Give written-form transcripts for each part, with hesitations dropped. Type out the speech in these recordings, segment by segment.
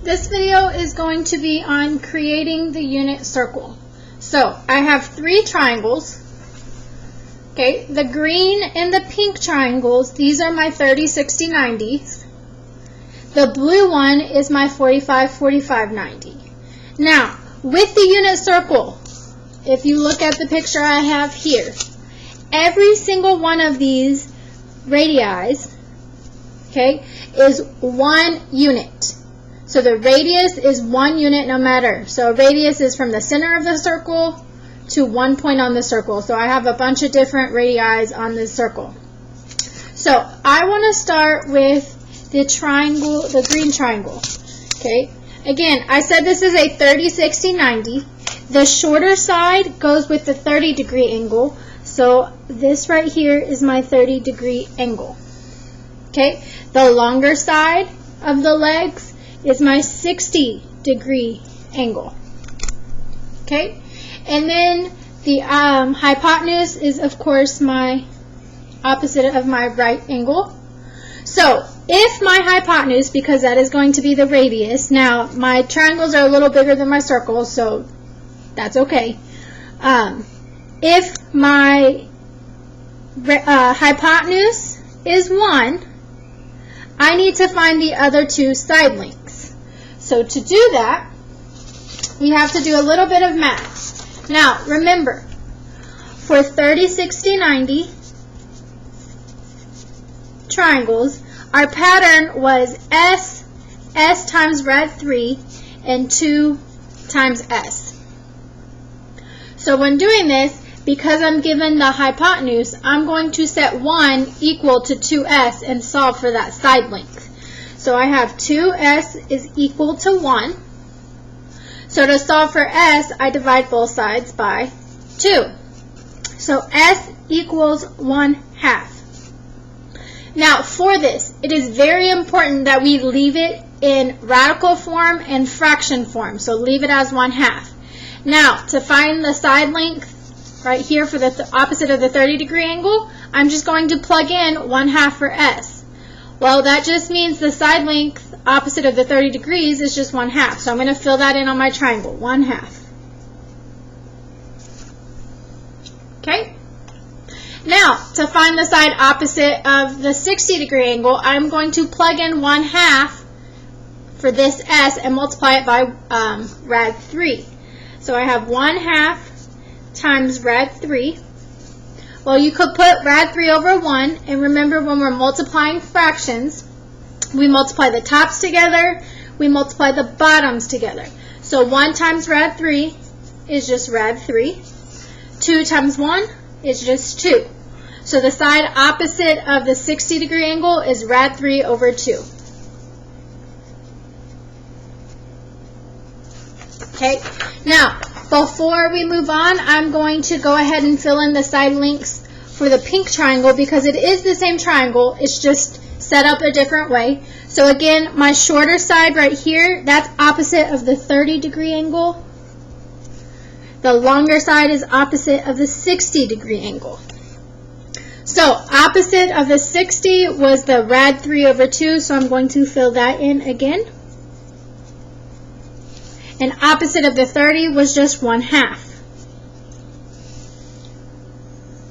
This video is going to be on creating the unit circle. So I have 3 triangles. Okay, the green and the pink triangles, these are my 30, 60, 90s. The blue one is my 45, 45, 90. Now, with the unit circle, if you look at the picture I have here, every single one of these radii, okay, is 1 unit. So the radius is 1 unit no matter. So a radius is from the center of the circle to 1 point on the circle. So I have a bunch of different radii on this circle. So I want to start with the triangle, the green triangle. Okay. Again, I said this is a 30, 60, 90. The shorter side goes with the 30-degree angle. So this right here is my 30-degree angle. Okay. The longer side of the legs is my 60-degree angle. Okay, and then the hypotenuse is, of course, my opposite of my right angle. So if my hypotenuse, because that is going to be the radius, now my triangles are a little bigger than my circles, so that's okay. If my hypotenuse is 1, I need to find the other 2 side lengths. So to do that, we have to do a little bit of math. Now, remember, for 30, 60, 90 triangles, our pattern was S times rad 3, and 2 times S. So when doing this, because I'm given the hypotenuse, I'm going to set 1 equal to 2S and solve for that side length. So I have 2S is equal to 1. So to solve for S, I divide both sides by 2. So S equals 1/2. Now for this, it is very important that we leave it in radical form and fraction form. So leave it as 1/2. Now to find the side length right here for the opposite of the 30-degree angle, I'm just going to plug in 1/2 for S. Well, that just means the side length opposite of the 30 degrees is just 1/2. So I'm going to fill that in on my triangle, 1/2. Okay? Now, to find the side opposite of the 60-degree angle, I'm going to plug in 1/2 for this S and multiply it by rad 3. So I have 1/2 times rad 3. Well, you could put rad 3 over 1, and remember when we're multiplying fractions, we multiply the tops together, we multiply the bottoms together. So 1 times rad 3 is just rad 3. 2 times 1 is just 2. So the side opposite of the 60-degree angle is rad 3 over 2. Okay, now before we move on, I'm going to go ahead and fill in the side lengths for the pink triangle because it is the same triangle, it's just set up a different way. So again, my shorter side right here, that's opposite of the 30-degree angle. The longer side is opposite of the 60-degree angle. So opposite of the 60 was the rad 3 over 2, so I'm going to fill that in again. And opposite of the 30 was just 1/2.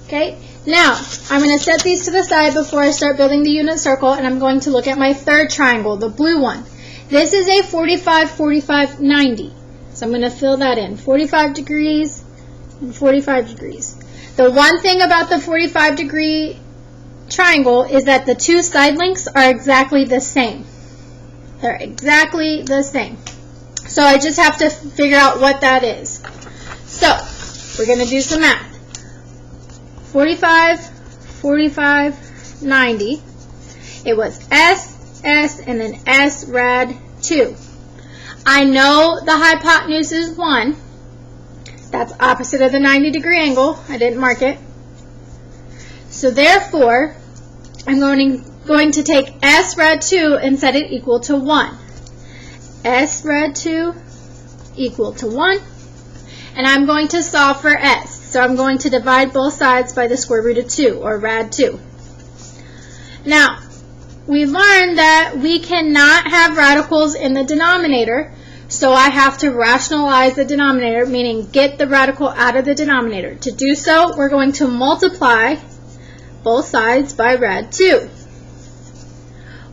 Okay, now I'm going to set these to the side before I start building the unit circle, and I'm going to look at my third triangle, the blue one. This is a 45, 45, 90. So I'm going to fill that in, 45 degrees and 45 degrees. The one thing about the 45-degree triangle is that the 2 side lengths are exactly the same. They're exactly the same. So I just have to figure out what that is. So we're going to do some math. 45, 45, 90. It was S, S, and then S rad 2. I know the hypotenuse is 1. That's opposite of the 90-degree angle. I didn't mark it. So therefore, I'm going to take S rad 2 and set it equal to 1. S rad 2 equal to 1. And I'm going to solve for S. So I'm going to divide both sides by the square root of 2, or rad 2. Now, we learned that we cannot have radicals in the denominator, so I have to rationalize the denominator, meaning get the radical out of the denominator. To do so, we're going to multiply both sides by rad 2.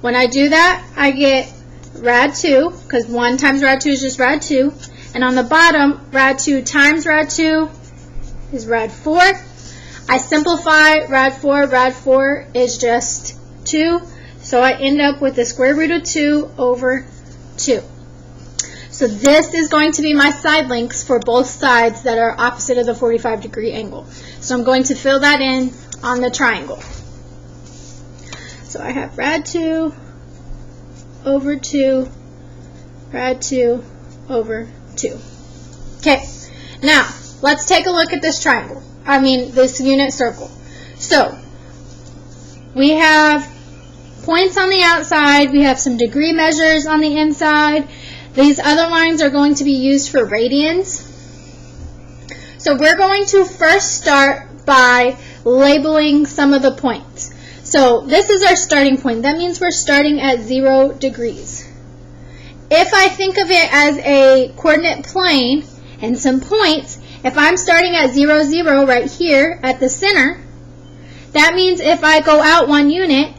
When I do that, I get rad 2, because 1 times rad 2 is just rad 2. And on the bottom, rad 2 times rad 2 is rad 4. I simplify rad 4. Rad 4 is just 2. So I end up with the square root of 2 over 2. So this is going to be my side lengths for both sides that are opposite of the 45-degree angle. So I'm going to fill that in on the triangle. So I have rad 2 over 2, rad 2 over 2. Okay, now let's take a look at this triangle. This unit circle. So we have points on the outside, we have some degree measures on the inside. These other lines are going to be used for radians. So we're going to first start by labeling some of the points. So this is our starting point. That means we're starting at 0 degrees. If I think of it as a coordinate plane and some points, if I'm starting at 0, 0 right here at the center, that means if I go out 1 unit,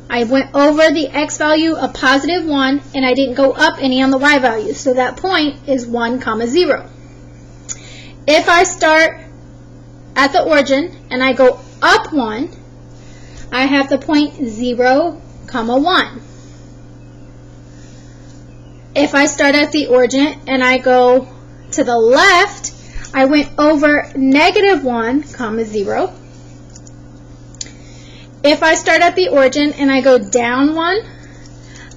I went over the x value of positive 1, and I didn't go up any on the y value. So that point is 1, 0. If I start at the origin and I go up 1, I have the point 0, 1. If I start at the origin and I go to the left, I went over negative 1, 0. If I start at the origin and I go down 1,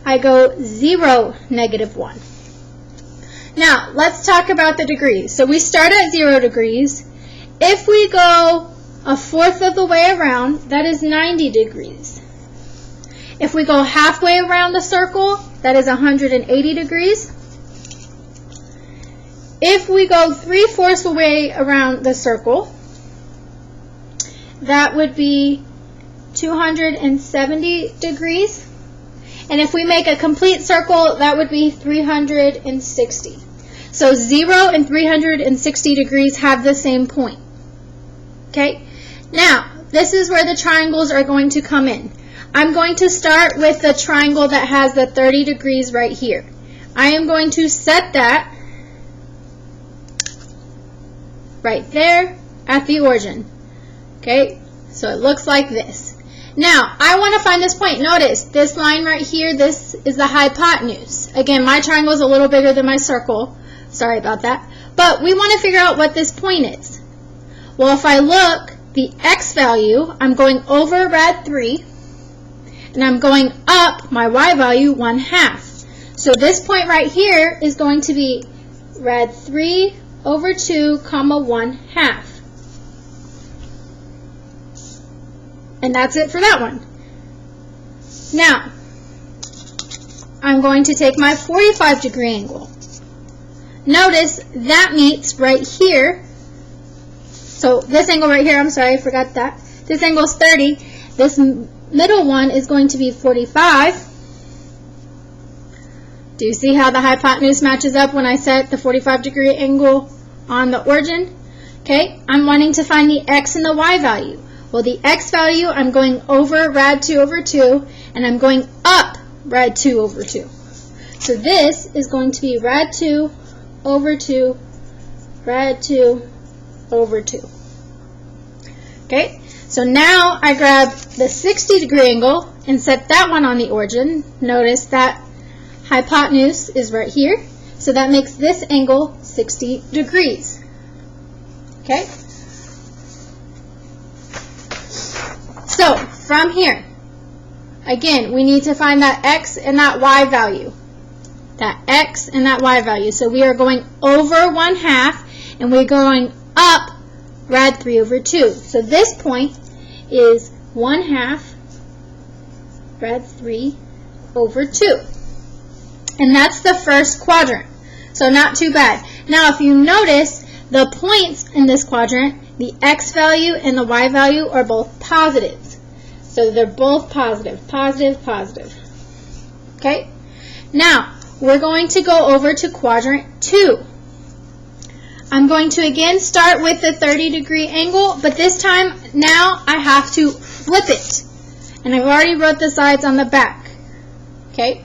I go 0, negative 1. Now, let's talk about the degrees. So we start at 0 degrees. If we go a fourth of the way around, that is 90 degrees. If we go halfway around the circle, that is 180 degrees. If we go 3/4 the way around the circle, that would be 270 degrees. And if we make a complete circle, that would be 360. So 0 and 360 degrees have the same point. Okay? Now, this is where the triangles are going to come in. I'm going to start with the triangle that has the 30 degrees right here. I am going to set that right there at the origin. Okay? So it looks like this. Now, I want to find this point. Notice, this line right here, this is the hypotenuse. Again, my triangle is a little bigger than my circle. Sorry about that. But we want to figure out what this point is. Well, if I look, the x value, I'm going over rad 3, and I'm going up my y value 1/2. So this point right here is going to be rad 3 over 2, 1/2. And that's it for that one. Now, I'm going to take my 45-degree angle. Notice that meets right here. So this angle right here, I'm sorry, I forgot that. This angle is 30. This middle one is going to be 45. Do you see how the hypotenuse matches up when I set the 45-degree angle on the origin? Okay, I'm wanting to find the x and the y value. Well, the x value, I'm going over rad 2 over 2, and I'm going up rad 2 over 2. So this is going to be rad 2 over 2, rad 2 over 2. Okay, so now I grab the 60-degree angle and set that one on the origin. Notice that hypotenuse is right here, so that makes this angle 60 degrees. Okay? So, from here, again, we need to find that x and that y value. That x and that y value. So we are going over 1/2, and we're going up rad 3 over 2. So this point is 1/2 rad 3 over 2. And that's the first quadrant. So not too bad. Now, if you notice, the points in this quadrant, the x value and the y value are both positives. So they're both positive, positive, positive. Okay? Now, we're going to go over to quadrant 2. I'm going to again start with the 30-degree angle, but this time now I have to flip it. And I've already wrote the sides on the back. Okay?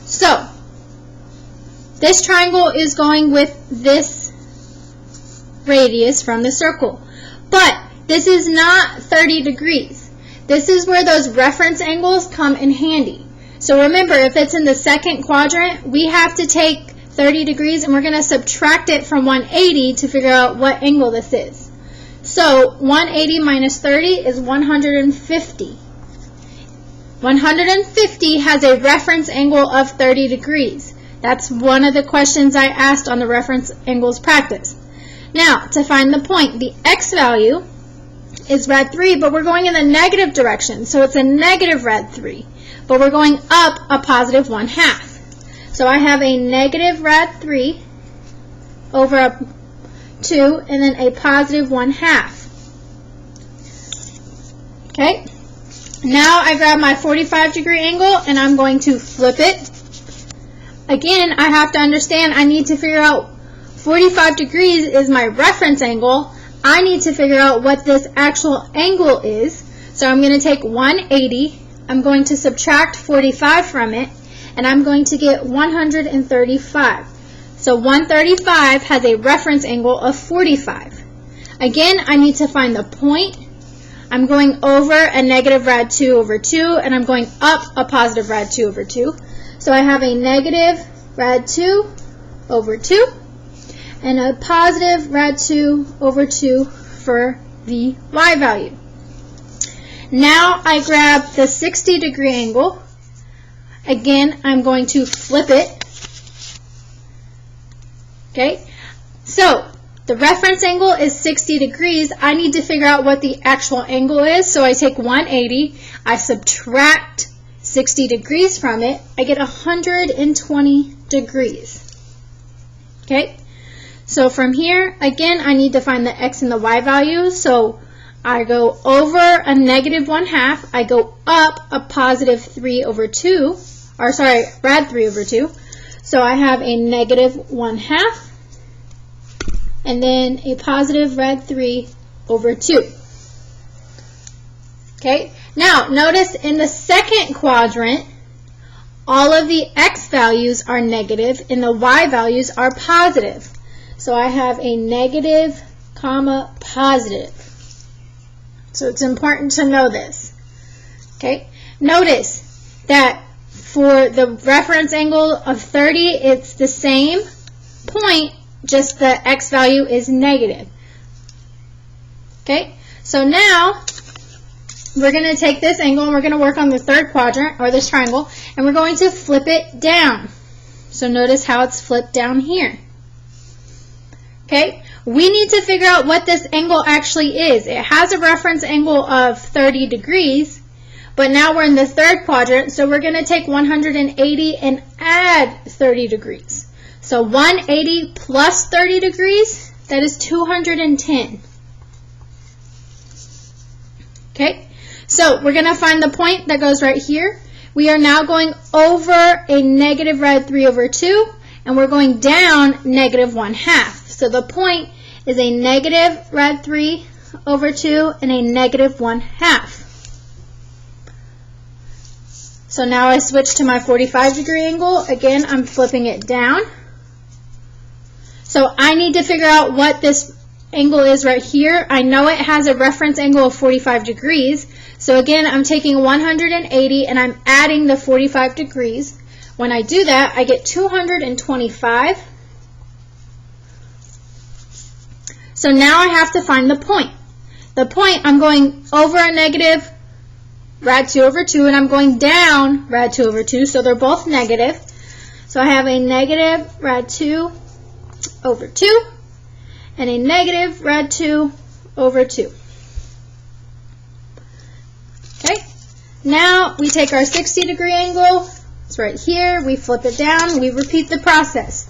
So, this triangle is going with this radius from the circle. But this is not 30 degrees. This is where those reference angles come in handy. So remember, if it's in the second quadrant, we have to take 30 degrees and we're going to subtract it from 180 to figure out what angle this is. So 180 minus 30 is 150. 150 has a reference angle of 30 degrees. That's one of the questions I asked on the reference angles practice. Now, to find the point, the x value is rad 3, but we're going in the negative direction, so it's a negative rad 3. But we're going up a positive 1/2. So I have a negative rad 3 over a 2, and then a positive 1/2. Okay? Now I grab my 45-degree angle, and I'm going to flip it. Again, I have to understand I need to figure out 45 degrees is my reference angle. I need to figure out what this actual angle is. So I'm going to take 180. I'm going to subtract 45 from it, and I'm going to get 135. So 135 has a reference angle of 45. Again, I need to find the point. I'm going over a negative rad 2 over 2, and I'm going up a positive rad 2 over 2. So I have a negative rad 2 over 2, and a positive rad 2 over 2 for the y value. Now I grab the 60-degree angle. Again, I'm going to flip it. Okay, so the reference angle is 60 degrees. I need to figure out what the actual angle is. So I take 180, I subtract 60 degrees from it, I get 120 degrees. Okay, so from here, again, I need to find the x and the y values. So I go over a negative 1/2, I go up a positive 3 over 2, or sorry, rad 3 over 2. So I have a negative 1/2, and then a positive rad 3 over 2. Okay, now notice in the second quadrant, all of the x values are negative and the y values are positive. So I have a negative, comma, positive. So it's important to know this. Okay, notice that for the reference angle of 30, it's the same point, just the x value is negative. Okay, so now we're going to take this angle and we're going to work on the third quadrant, or this triangle, and we're going to flip it down. So notice how it's flipped down here. Okay, we need to figure out what this angle actually is. It has a reference angle of 30 degrees, but now we're in the third quadrant, so we're going to take 180 and add 30 degrees. So 180 plus 30 degrees, that is 210. Okay, so we're going to find the point that goes right here. We are now going over a negative rad 3 over 2, and we're going down negative 1/2. So the point is a negative rad 3 over 2 and a negative 1/2. So now I switch to my 45-degree angle. Again, I'm flipping it down. So I need to figure out what this angle is right here. I know it has a reference angle of 45 degrees. So again, I'm taking 180 and I'm adding the 45 degrees. When I do that, I get 225. So now I have to find the point. The point, I'm going over a negative rad 2 over 2, and I'm going down rad 2 over 2, so they're both negative. So I have a negative rad 2 over 2 and a negative rad 2 over 2. Okay, now we take our 60-degree angle. It's right here. We flip it down. We repeat the process.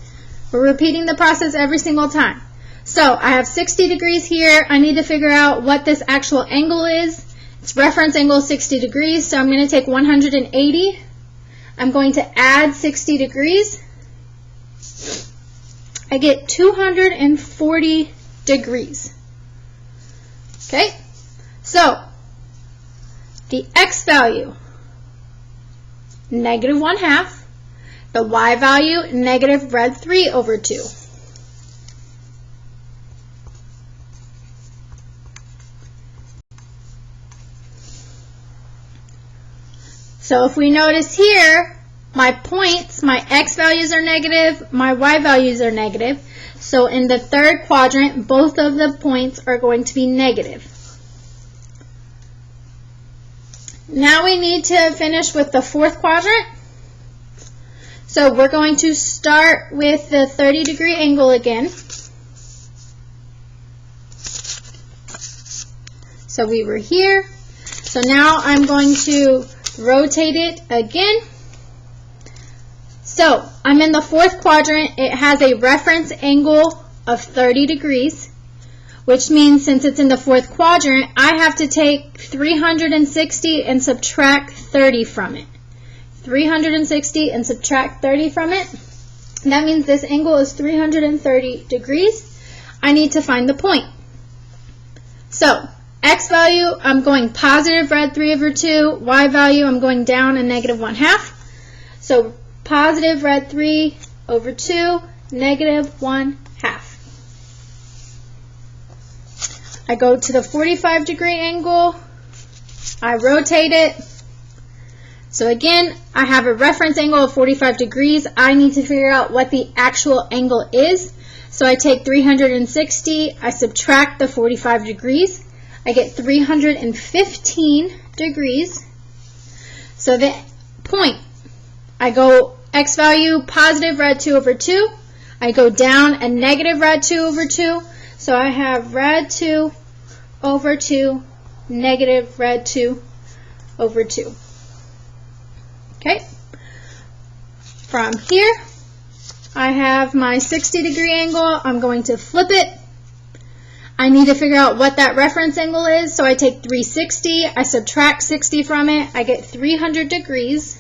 We're repeating the process every single time. So I have 60 degrees here. I need to figure out what this actual angle is. Its reference angle is 60 degrees, so I'm going to take 180. I'm going to add 60 degrees. I get 240 degrees. Okay, so the x value, -1/2. The y value, -rad3/2. So if we notice here, my points, my x values are negative, my y values are negative. So in the third quadrant, both of the points are going to be negative. Now we need to finish with the fourth quadrant. So we're going to start with the 30-degree angle again. So we were here. So now I'm going to rotate it again. So I'm in the fourth quadrant. It has a reference angle of 30 degrees, which means since it's in the fourth quadrant, I have to take 360 and subtract 30 from it. 360 and subtract 30 from it. That means this angle is 330 degrees. I need to find the point. So x value, I'm going positive rad3/2. Y value, I'm going down a -1/2. So positive rad3/2, -1/2. I go to the 45-degree angle. I rotate it. So again, I have a reference angle of 45 degrees. I need to figure out what the actual angle is. So I take 360, I subtract the 45 degrees. I get 315 degrees. So the point, I go x value positive rad2/2. I go down a -rad2/2. So I have rad2/2, -rad2/2. Okay. From here, I have my 60-degree angle. I'm going to flip it. I need to figure out what that reference angle is. So I take 360, I subtract 60 from it. I get 300 degrees.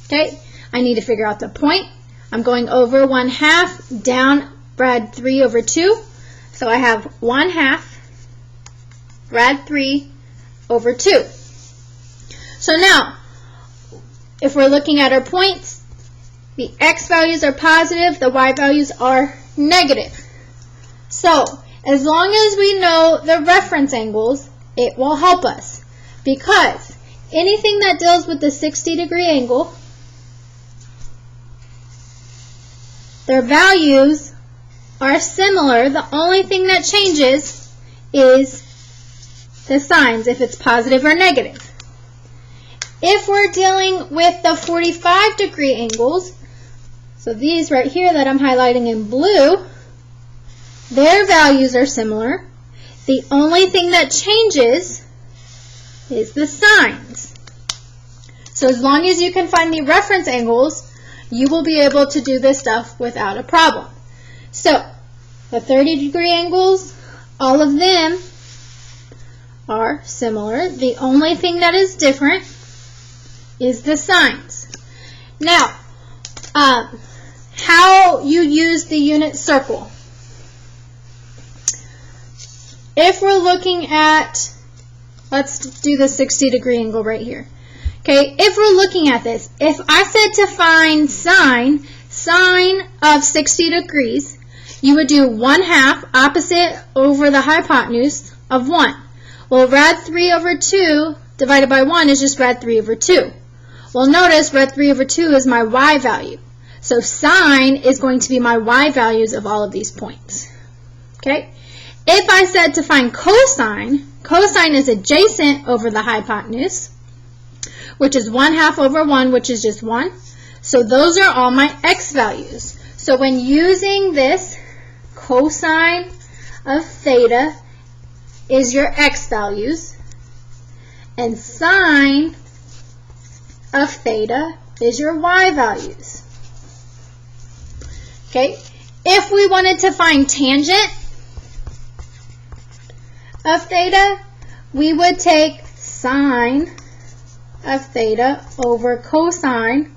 Okay. I need to figure out the point. I'm going over 1/2, down rad3/2. So I have 1/2 rad3/2. So now, if we're looking at our points, the x values are positive, the y values are negative. So, as long as we know the reference angles, it will help us. Because anything that deals with the 60-degree angle, their values are similar. The only thing that changes is the signs, if it's positive or negative. If we're dealing with the 45-degree angles, so these right here that I'm highlighting in blue, their values are similar. The only thing that changes is the signs. So as long as you can find the reference angles, you will be able to do this stuff without a problem. So the 30-degree angles, all of them are similar. The only thing that is different is the signs. Now, how you use the unit circle. If we're looking at, let's do the 60-degree angle right here. Okay, if we're looking at this, if I said to find sine of 60 degrees, you would do 1/2 opposite over the hypotenuse of 1. Well, rad3/2 divided by 1 is just rad3/2. Well, notice rad3/2 is my y value. So sine is going to be my y values of all of these points. Okay? If I said to find cosine, cosine is adjacent over the hypotenuse, which is 1/2 over 1, which is just 1. So those are all my x values. So when using this, cosine of theta is your x values, and sine of theta is your y values. Okay, if we wanted to find tangent of theta, we would take sine of theta over cosine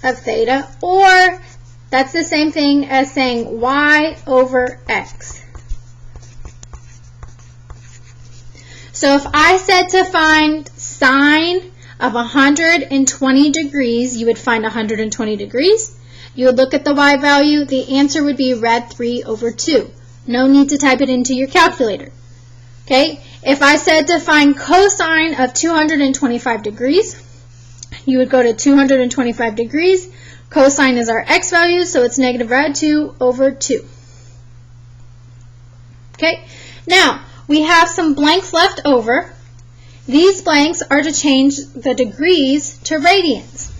of theta, or that's the same thing as saying y over x. So if I said to find sine of 120 degrees, you would find 120 degrees. You would look at the y value. The answer would be rad 3 over 2. No need to type it into your calculator. Okay? If I said to find cosine of 225 degrees, you would go to 225 degrees. Cosine is our x value, so it's negative rad 2 over 2. Okay? Now, we have some blanks left over. These blanks are to change the degrees to radians.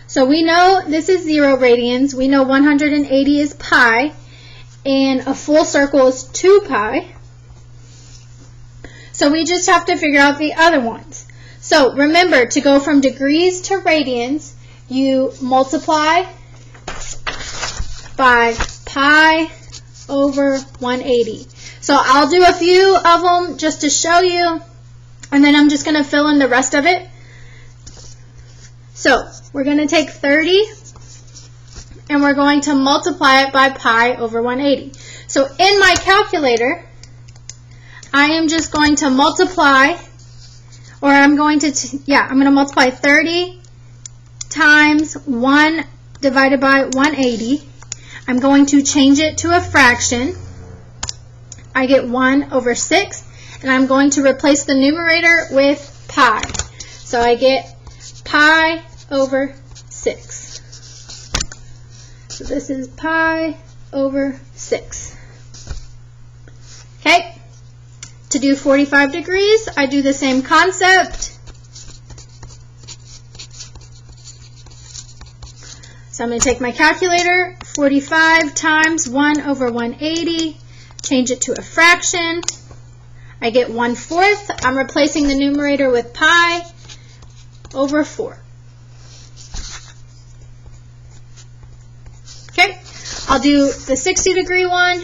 So we know this is 0 radians. We know 180 is pi, and a full circle is 2 pi. So we just have to figure out the other ones. So remember, to go from degrees to radians, you multiply by pi over 180. So I'll do a few of them just to show you, and then I'm just going to fill in the rest of it. So we're going to take 30, and we're going to multiply it by pi over 180. So in my calculator, I am just going to multiply, or I'm going to multiply 30 times 1 divided by 180. I'm going to change it to a fraction. I get 1 over 6, and I'm going to replace the numerator with pi. So I get pi over 6. So this is pi over 6. Okay? To do 45 degrees, I do the same concept. So I'm going to take my calculator, 45 times 1 over 180, change it to a fraction. I get 1/4. I'm replacing the numerator with pi over 4. Okay, I'll do the 60-degree one.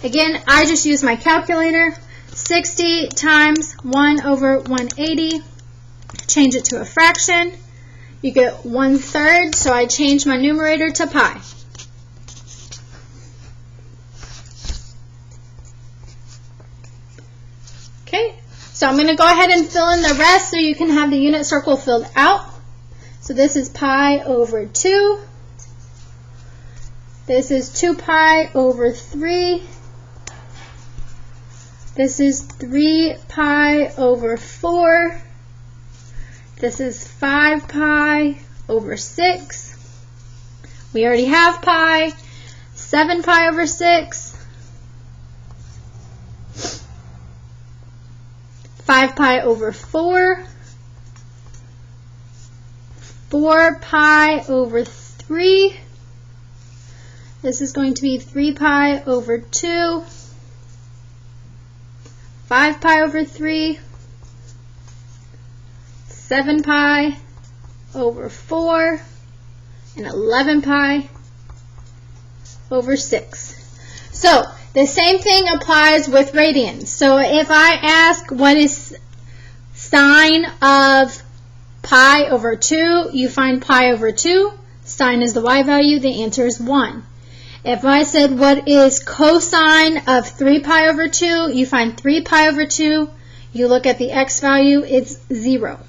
Again, I just use my calculator. 60 times 1 over 180, change it to a fraction. You get 1/3, so I change my numerator to pi. Okay, so I'm going to go ahead and fill in the rest so you can have the unit circle filled out. So this is pi over 2. This is 2 pi over 3. This is 3 pi over 4. This is 5 pi over 6. We already have pi. 7 pi over 6. 5 pi over 4. 4 pi over 3. This is going to be 3 pi over 2. 5 pi over 3, 7 pi over 4, and 11 pi over 6. So the same thing applies with radians. So if I ask what is sine of pi over 2, you find pi over 2. Sine is the y value. The answer is 1. If I said what is cosine of 3 pi over 2, you find 3 pi over 2. You look at the x value, it's 0.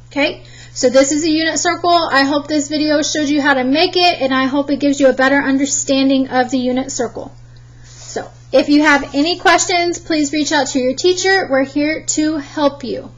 Okay, so this is a unit circle. I hope this video showed you how to make it, and I hope it gives you a better understanding of the unit circle. So if you have any questions, please reach out to your teacher. We're here to help you.